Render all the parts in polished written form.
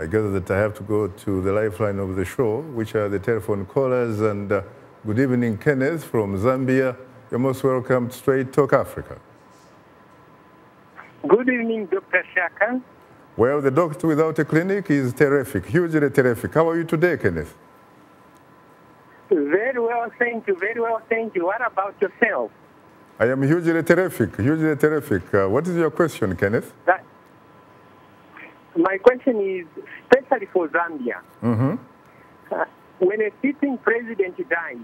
I guess that I have to go to the lifeline of the show, which are the telephone callers. And good evening, Kenneth from Zambia. You're most welcome to Straight Talk Africa. Good evening, Dr. Shaka. Well, the doctor without a clinic is terrific, hugely terrific. How are you today, Kenneth? Very well, thank you. Very well, thank you. What about yourself? I am hugely terrific, hugely terrific. What is your question, Kenneth? My question is especially for Zambia. When a sitting president dies,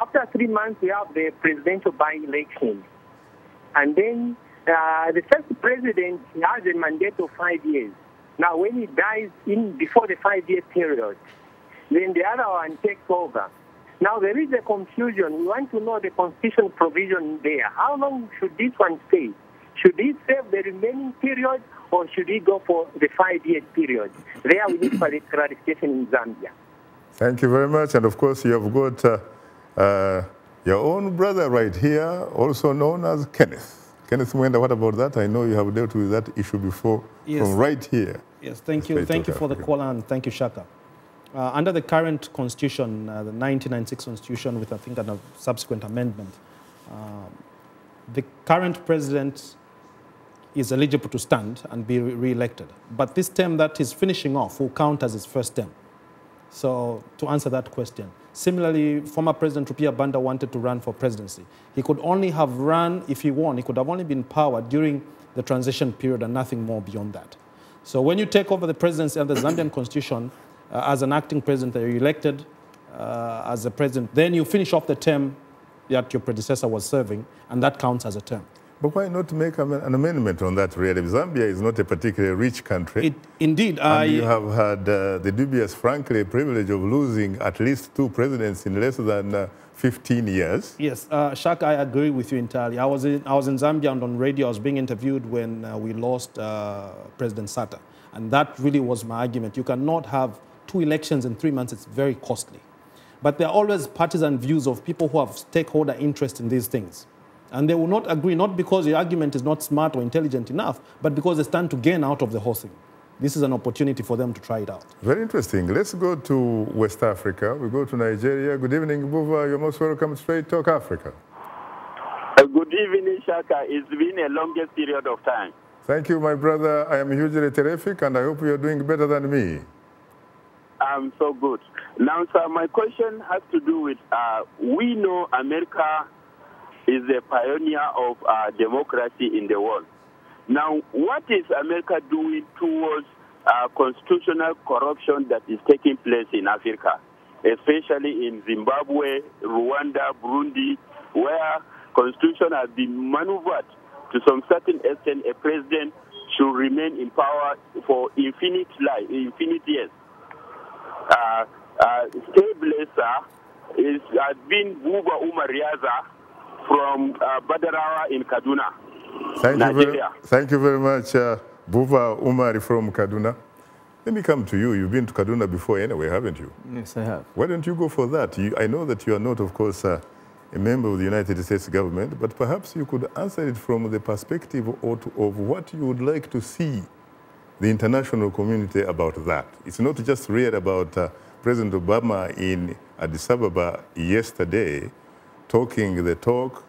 after 3 months we have the presidential by-election. And then the first president has a mandate of 5 years. Now when he dies before the 5-year period, then the other one takes over. Now there is a confusion. We want to know the constitutional provision there. How long should this one stay? Should he serve the remaining period or should he go for the 5-year period? There we need clarification in Zambia. Thank you very much. And of course, you have got your own brother right here, also known as Kenneth. Kenneth Mwenda, what about that? I know you have dealt with that issue before from right here. Yes, thank you. Thank you for the call and thank you, Shaka. Under the current constitution, the 1996 constitution with, I think, a subsequent amendment, the current president is eligible to stand and be re-elected. But this term that he's finishing off will count as his first term. So to answer that question, similarly, former President Rupia Banda wanted to run for presidency. He could only have run, if he won, he could have only been powered during the transition period and nothing more beyond that. So when you take over the presidency under the Zambian constitution, as an acting president, you're elected as a president, then you finish off the term that your predecessor was serving, and that counts as a term. But why not make an amendment on that, really? Zambia is not a particularly rich country. Indeed. And you have had the dubious, frankly, privilege of losing at least 2 presidents in less than 15 years. Yes, Shaka, I agree with you entirely. I was in Zambia and on radio. I was being interviewed when we lost President Sata. And that really was my argument. You cannot have 2 elections in 3 months. It's very costly. But there are always partisan views of people who have stakeholder interest in these things. And they will not agree, not because the argument is not smart or intelligent enough, but because they stand to gain out of the whole thing. This is an opportunity for them to try it out. Very interesting. Let's go to West Africa. We go to Nigeria. Good evening, Buva. You're most welcome to Straight Talk Africa. Good evening, Shaka. It's been a longest period of time. Thank you, my brother. I am hugely terrific, and I hope you're doing better than me. I'm so good. Now, sir, my question has to do with, we know America is the pioneer of democracy in the world. Now, what is America doing towards constitutional corruption that is taking place in Africa, especially in Zimbabwe, Rwanda, Burundi, where constitution has been maneuvered to some certain extent? A president should remain in power for infinite years. State blesser has been Buba Umar Riaza from Badarawa in Kaduna, Nigeria. Thank you very much, Buba Umar from Kaduna. Let me come to you. You've been to Kaduna before anyway, haven't you? Yes, I have. Why don't you go for that? I know that you are not, of course, a member of the United States government, but perhaps you could answer it from the perspective of what you would like to see the international community about that. It's not just read about President Obama in Addis Ababa yesterday, talking the talk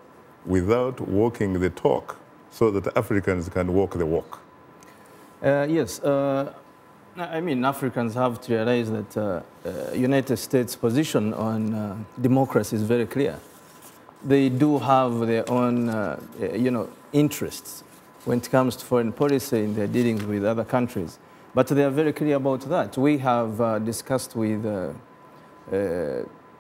without walking the talk, so that Africans can walk the walk. Yes. I mean, Africans have to realize that United States' position on democracy is very clear. They do have their own, interests when it comes to foreign policy in their dealings with other countries. But they are very clear about that. We have discussed with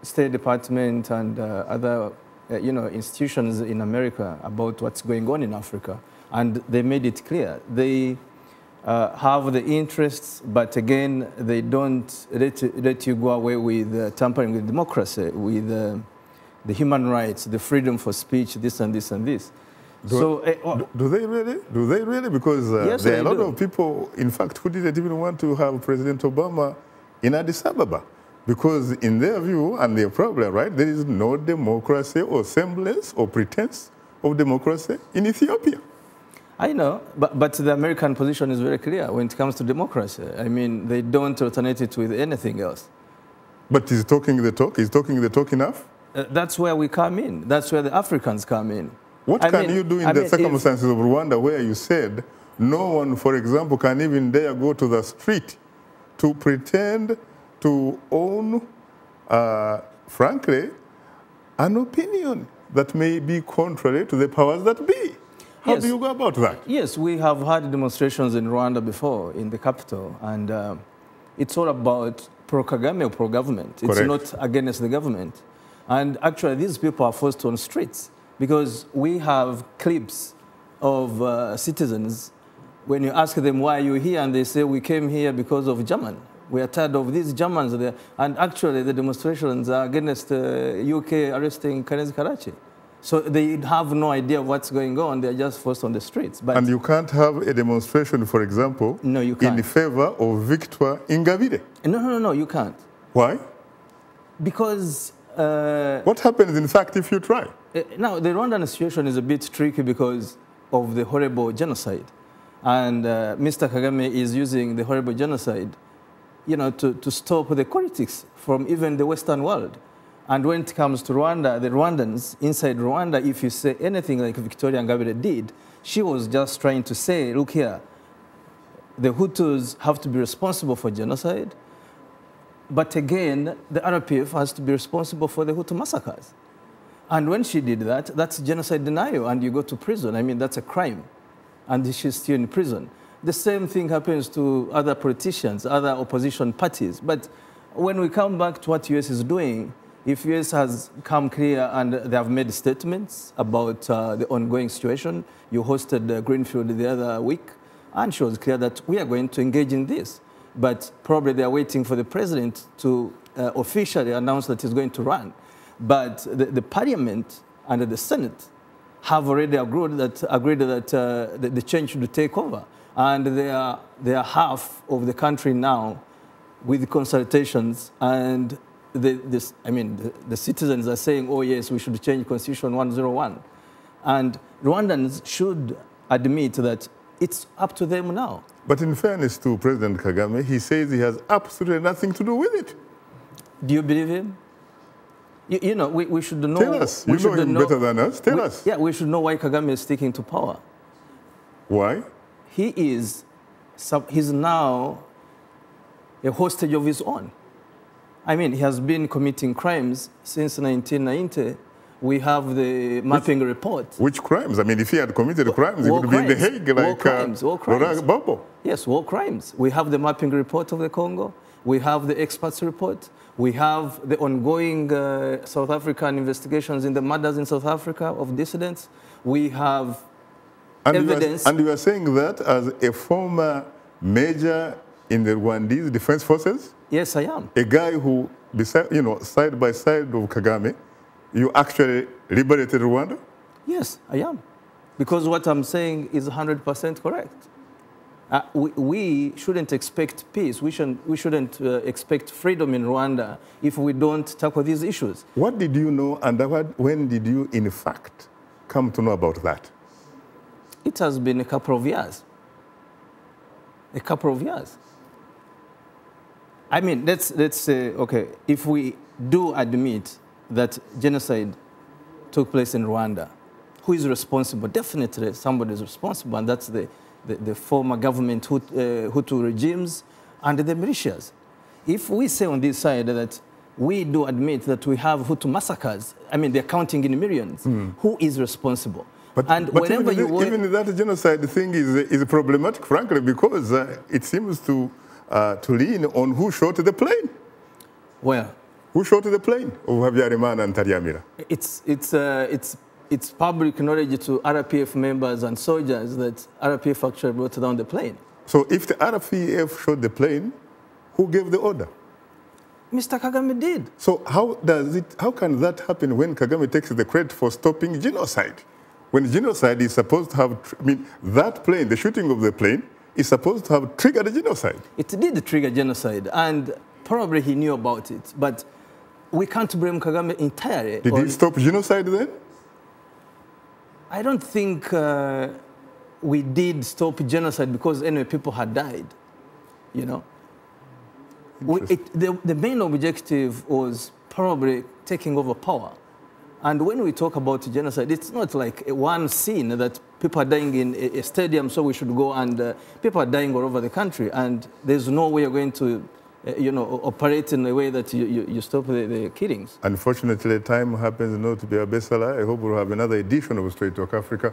State Department and other institutions in America about what's going on in Africa, and they made it clear. They have the interests, but again, they don't let you go away with tampering with democracy, with the human rights, the freedom for speech, this and this and this. Do they really? Do they really? Because yes, there are a lot of people, in fact, who didn't even want to have President Obama in Addis Ababa. Because in their view and their problem, right, there is no democracy or semblance or pretense of democracy in Ethiopia. I know, but the American position is very clear when it comes to democracy. I mean, they don't alternate it with anything else. But he's talking the talk? Is talking the talk enough? That's where we come in. That's where the Africans come in. What can you do in the circumstances of Rwanda where you said no one, for example, can even dare go to the street to pretend to own, frankly, an opinion that may be contrary to the powers that be? How do you go about that? Yes, we have had demonstrations in Rwanda before, in the capital, and it's all about pro-Kagame or pro-government. It's not against the government. And actually, these people are forced on streets because we have clips of citizens. When you ask them, why are you here? And they say, we came here because of German. We are tired of these Germans there. And actually, the demonstrations are against UK arresting Kenneth Karachi. So they have no idea what's going on. They're just forced on the streets. But and you can't have a demonstration, for example, no, you can't. In favor of Victor Ingabire? No, you can't. Why? Because... what happens, in fact, if you try? Now, the Rwandan situation is a bit tricky because of the horrible genocide. And Mr. Kagame is using the horrible genocide, to stop the politics from even the Western world. And when it comes to Rwanda, the Rwandans, inside Rwanda, if you say anything like Victoria Ingabire did, she was just trying to say, look here, the Hutus have to be responsible for genocide, but again, the RPF has to be responsible for the Hutu massacres. And when she did that, that's genocide denial, and you go to prison. I mean, that's a crime, and she's still in prison. The same thing happens to other politicians, other opposition parties. But when we come back to what US is doing, if US has come clear and they have made statements about the ongoing situation, you hosted Greenfield the other week, and she was clear that we are going to engage in this. But probably they are waiting for the president to officially announce that he's going to run. But the parliament and the Senate have already agreed that the change should take over. And they are half of the country now with consultations, and the citizens are saying, oh yes, we should change Constitution 101. And Rwandans should admit that it's up to them now. But in fairness to President Kagame, he says he has absolutely nothing to do with it. Do you believe him? We should know. Tell us. You know him better than us. Tell us. Yeah, we should know why Kagame is sticking to power. Why? He's now a hostage of his own. I mean, he has been committing crimes since 1990. We have the mapping report. Which crimes? I mean, if he had committed crimes, he would be in The Hague like war crimes. Babo. Yes, war crimes. We have the mapping report of the Congo. We have the experts report. We have the ongoing South African investigations in the murders in South Africa of dissidents. We have evidence. And you are saying that as a former major in the Rwandese Defense Forces? Yes, I am. A guy who, side by side of Kagame, you actually liberated Rwanda? Yes, I am. Because what I'm saying is 100% correct. We shouldn't expect peace. We shouldn't expect freedom in Rwanda if we don't tackle these issues. What did you know, and when did you, in fact, come to know about that? It has been a couple of years. A couple of years. I mean, let's say, okay, if we do admit that genocide took place in Rwanda, who is responsible? Definitely somebody is responsible, and that's the former government Hutu regimes and the militias. If we say on this side that we do admit that we have Hutu massacres, I mean, they're counting in millions, who is responsible? But whenever even that genocide thing is problematic, frankly, because it seems to lean on who shot the plane. Where? Who shot the plane of Habyarimana and Taryamira? It's public knowledge to RPF members and soldiers that RPF actually brought down the plane. So if the RPF shot the plane, who gave the order? Mr. Kagame did. So how can that happen when Kagame takes the credit for stopping genocide? When genocide is supposed to have, that plane, the shooting of the plane, is supposed to have triggered a genocide. It did trigger genocide, and probably he knew about it. But we can't blame Kagame entirely. Did he stop genocide then? I don't think we did stop genocide because anyway people had died, you know. The main objective was probably taking over power. And when we talk about genocide, it's not like one scene that people are dying in a stadium, so we should go, and people are dying all over the country, and there's no way you're going to, you know, operate in a way that you stop the killings. Unfortunately, time happens not to be our best ally. I hope we'll have another edition of Straight Talk Africa.